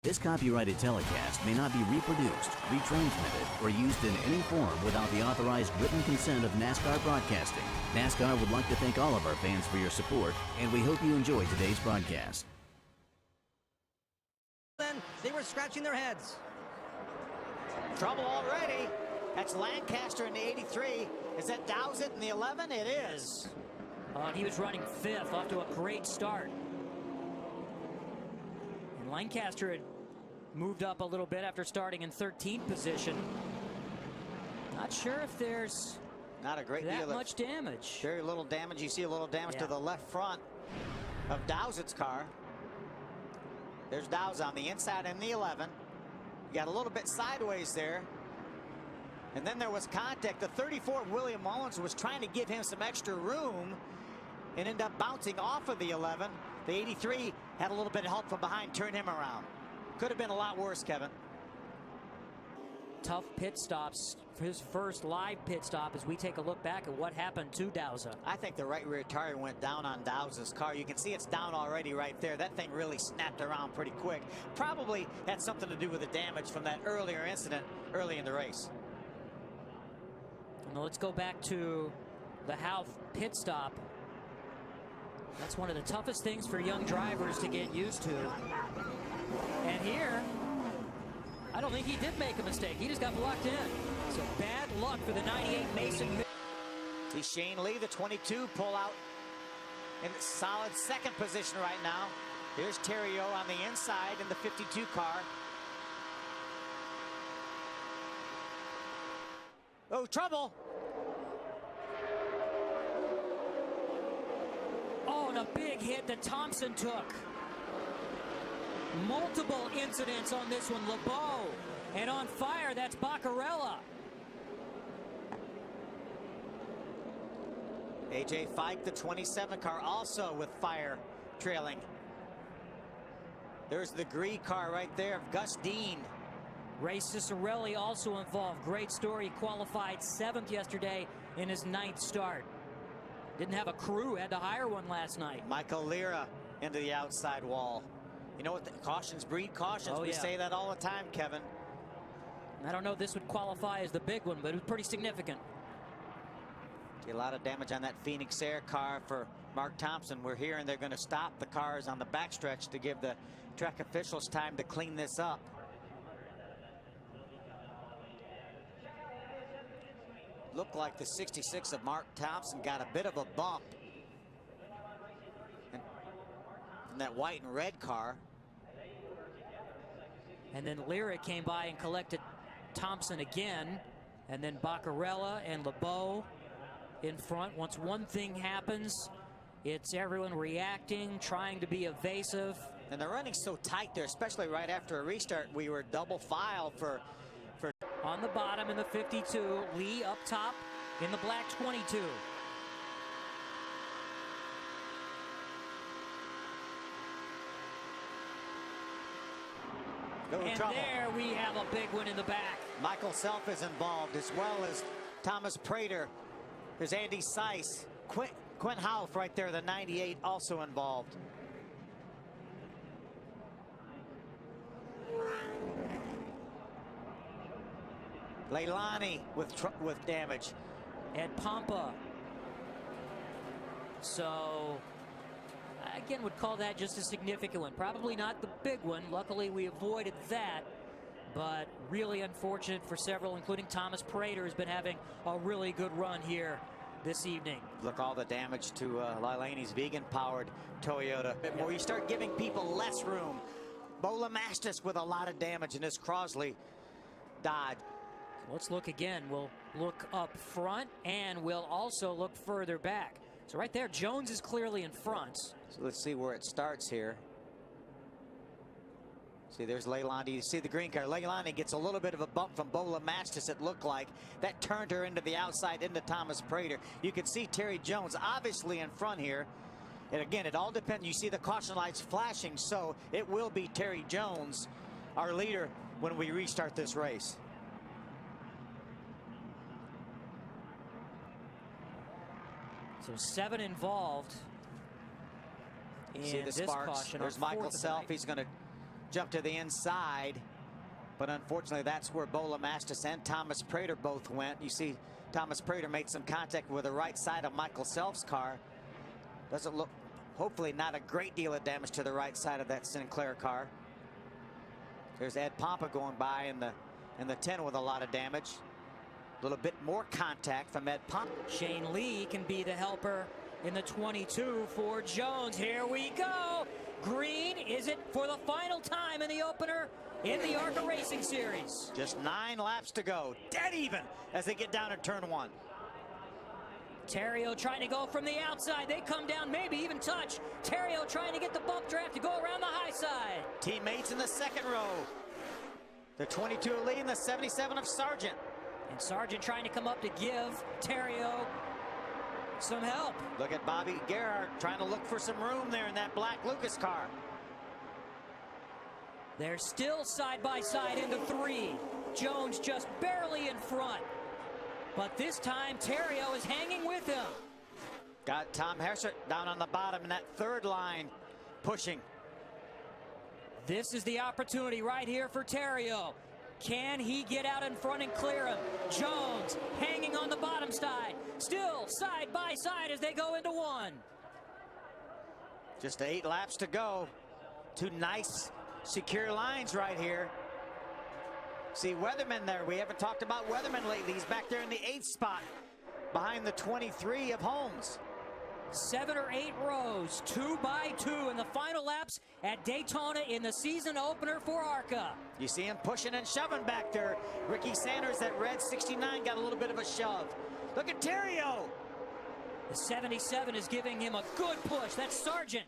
This copyrighted telecast may not be reproduced, retransmitted, or used in any form without the authorized written consent of NASCAR Broadcasting. NASCAR would like to thank all of our fans for your support, and we hope you enjoy today's broadcast. Then they were scratching their heads. Trouble already. That's Lancaster in the 83. Is that Dowsett in the 11? It is. And he was running fifth, off to a great start. And Lancaster had moved up a little bit after starting in 13th position. Not sure if there's not a great that deal much damage. Very little damage. You see a little damage to the left front of Dowsett's car. There's Dowsett on the inside in the 11. You got a little bit sideways there. And then there was contact. The 34 William Mullins was trying to give him some extra room and ended up bouncing off of the 11. The 83 had a little bit of help from behind, turned him around. Could have been a lot worse, Kevin. Tough pit stops for his first live pit stop as we take a look back at what happened to Dowsett. I think the right rear tire went down on Dowsett's car. You can see it's down already right there. That thing really snapped around pretty quick. Probably had something to do with the damage from that earlier incident early in the race. Now let's go back to the Houth pit stop. That's one of the toughest things for young drivers to get used to. And here, I don't think he did make a mistake. He just got blocked in. So bad luck for the 98 Mason. See Shane Lee, the 22, pull out in solid second position right now. Here's Terry O on the inside in the 52 car. Oh, trouble. Oh, and a big hit that Thompson took. Multiple incidents on this one. LeBeau, and on fire, that's Baccarella. AJ Fike, the 27 car, also with fire trailing. There's the Gree car right there of Gus Dean. Ray Cicerelli also involved. Great story. He qualified 7th yesterday in his 9th start. Didn't have a crew, had to hire one last night. Michael Lira into the outside wall. You know what? Cautions breed cautions. Oh, we yeah. say that all the time, Kevin. I don't know if this would qualify as the big one, but it was pretty significant. See a lot of damage on that Phoenix Air car for Mark Thompson. We're hearing they're going to stop the cars on the backstretch to give the track officials time to clean this up. Looked like the 66 of Mark Thompson got a bit of a bump from that white and red car. And then Lira came by and collected Thompson again. And then Baccarella and LeBeau in front. Once one thing happens, it's everyone reacting, trying to be evasive. And they're running so tight there, especially right after a restart. We were double file for on the bottom in the 52, Lee up top in the black 22. And trouble. There we have a big one in the back. Michael Self is involved, as well as Thomas Prater. There's Andy Seiss. Quint Houth right there, the 98, also involved. Leilani with damage. Ed Pompa. So, again, would call that just a significant one. Probably not the big one. Luckily, we avoided that. But really unfortunate for several, including Thomas Prater, has been having a really good run here this evening. Look, all the damage to Leilani's vegan-powered Toyota. Where you start giving people less room. Bola Mastis with a lot of damage in this Crosley Dodge. Let's look again. We'll look up front, and we'll also look further back. So right there, Jones is clearly in front. So let's see where it starts here. See, there's Leilani. You see the green car. Leilani gets a little bit of a bump from Bola Mastis, it looked like. That turned her into the outside, into Thomas Prater. You can see Terry Jones obviously in front here. And again, it all depends. You see the caution lights flashing, so it will be Terry Jones, our leader, when we restart this race. So 7 involved in see the this sparks. caution. There's Michael Self. He's going to jump to the inside. But unfortunately, that's where Bo LeMastus and Thomas Prater both went. You see Thomas Prater made some contact with the right side of Michael Self's car. Doesn't look, hopefully not a great deal of damage to the right side of that Sinclair car. There's Ed Pompa going by in the 10 with a lot of damage. A little bit more contact from Ed Pompa. Shane Lee can be the helper in the 22 for Jones. Here we go. Green, is it for the final time in the opener in the ARCA Racing Series? Just 9 laps to go. Dead even as they get down to turn 1. Terrio trying to go from the outside. They come down, maybe even touch. Terrio trying to get the bump draft to go around the high side. Teammates in the second row. The 22 of Lee and the 77 of Sargent. And Sargent trying to come up to give Terrio some help. Look at Bobby Gerhardt trying to look for some room there in that black Lucas car. They're still side by side into 3. Jones just barely in front. But this time, Terrio is hanging with him. Got Tom Hessert down on the bottom in that third line, pushing. This is the opportunity right here for Terrio. Can he get out in front and clear him? Jones hanging on the bottom side. Still side by side as they go into 1. Just 8 laps to go. 2 nice, secure lines right here. See Weatherman there. We haven't talked about Weatherman lately. He's back there in the 8th spot behind the 23 of Holmes. 7 or 8 rows, 2 by 2 in the final laps at Daytona in the season opener for ARCA. You see him pushing and shoving back there. Ricky Sanders, that red 69, got a little bit of a shove. Look at Terrio. The 77 is giving him a good push. That's Sargent.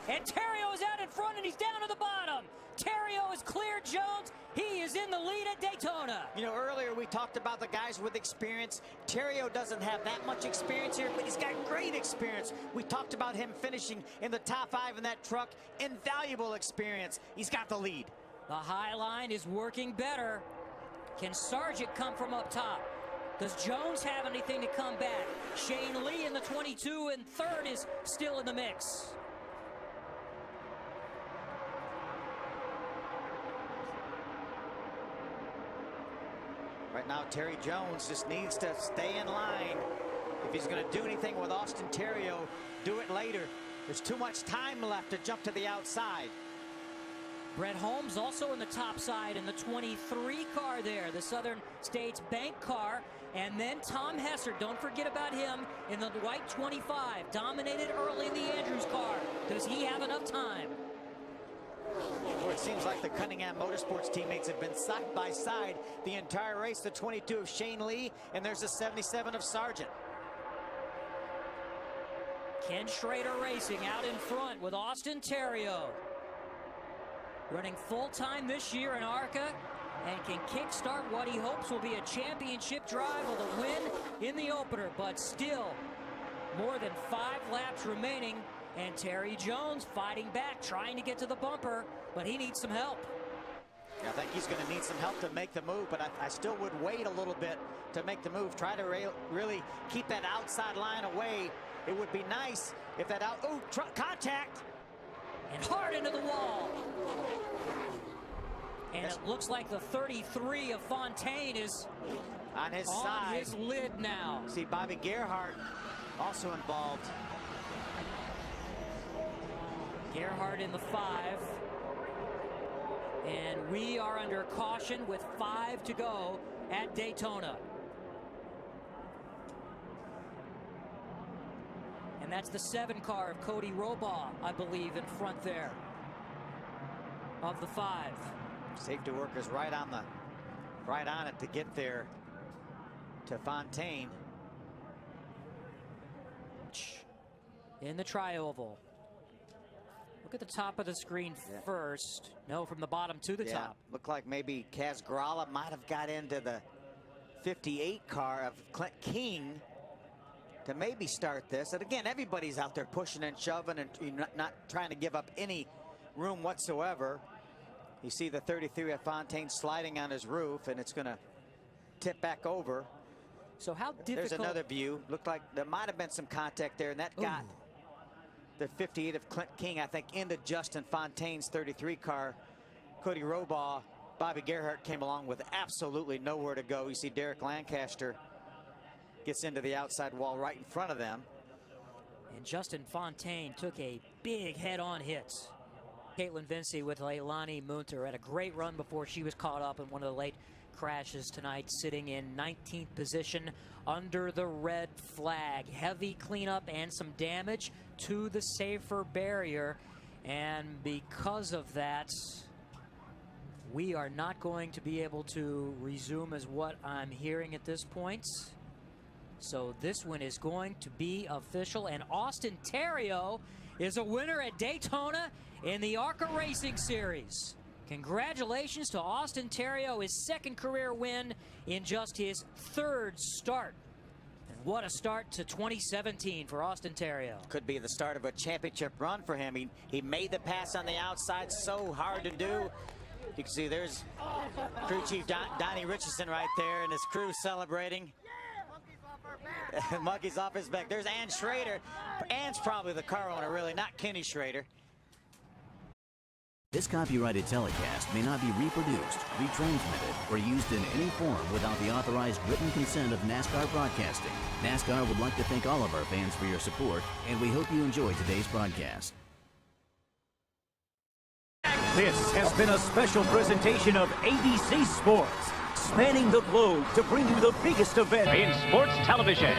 And Terrio is out in front and he's down to the bottom. Terrio has cleared Jones. He is in the lead at Daytona. You know, earlier we talked about the guys with experience. Terrio doesn't have that much experience here, but he's got great experience. We talked about him finishing in the top 5 in that truck. Invaluable experience. He's got the lead. The high line is working better. Can Sargent come from up top? Does Jones have anything to come back? Shane Lee in the 22 and 3rd is still in the mix. Right now, Terry Jones just needs to stay in line. If he's going to do anything with Austin Terrio, do it later. There's too much time left to jump to the outside. Brett Holmes also in the top side in the 23 car there, the Southern States Bank car. And then Tom Hessert, don't forget about him in the white 25. Dominated early in the Andrews car. Does he have enough time? Well, it seems like the Cunningham Motorsports teammates have been side by side the entire race. The 22 of Shane Lee, and there's the 77 of Sargent. Ken Schrader Racing out in front with Austin Terrio. Running full-time this year in ARCA and can kickstart what he hopes will be a championship drive with a win in the opener. But still, more than 5 laps remaining. And Terry Jones fighting back, trying to get to the bumper, but he needs some help. I think he's going to need some help to make the move, but I still would wait a little bit to make the move. Try to really keep that outside line away. It would be nice if that contact. And hard into the wall. And it looks like the 33 of Fontaine is on his side. His lid now. See Bobby Gerhardt also involved. Gerhardt in the 5. And we are under caution with 5 to go at Daytona. And that's the 7 car of Cody Robaugh, I believe, in front there of the 5. Safety workers right on it to get there to Fontaine. In the tri-oval. Look at the top of the screen first. No, from the bottom to the top. Looked like maybe Kaz Gralla might have got into the 58 car of Clint King to maybe start this. And again, everybody's out there pushing and shoving and not trying to give up any room whatsoever. You see the 33 of Fontaine sliding on his roof, and it's going to tip back over. So how difficult? There's another view. Looked like there might have been some contact there, and that got the 58 of Clint King, I think, into Justin Fontaine's 33 car Cody Robaugh, Bobby Gerhart came along with absolutely nowhere to go. You see Derek Lancaster gets into the outside wall right in front of them. And Justin Fontaine took a big head-on hit. Caitlin Vincey with Leilani Munter had a great run before she was caught up in one of the late crashes tonight, sitting in 19th position under the red flag. Heavy cleanup and some damage to the safer barrier, and because of that, we are not going to be able to resume, as what I'm hearing at this point. So this one is going to be official, and Austin Theriault is a winner at Daytona in the Arca Racing Series. Congratulations to Austin Theriault, his second career win in just his third start. And what a start to 2017 for Austin Theriault. Could be the start of a championship run for him. He made the pass on the outside, so hard to do. You can see there's crew chief Donnie Richardson right there and his crew celebrating. Monkey's off his back. There's Ann Schrader. Ann's probably the car owner, really, not Kenny Schrader. This copyrighted telecast may not be reproduced, retransmitted, or used in any form without the authorized written consent of NASCAR Broadcasting. NASCAR would like to thank all of our fans for your support, and we hope you enjoyed today's broadcast. This has been a special presentation of ABC Sports, spanning the globe to bring you the biggest event in sports television.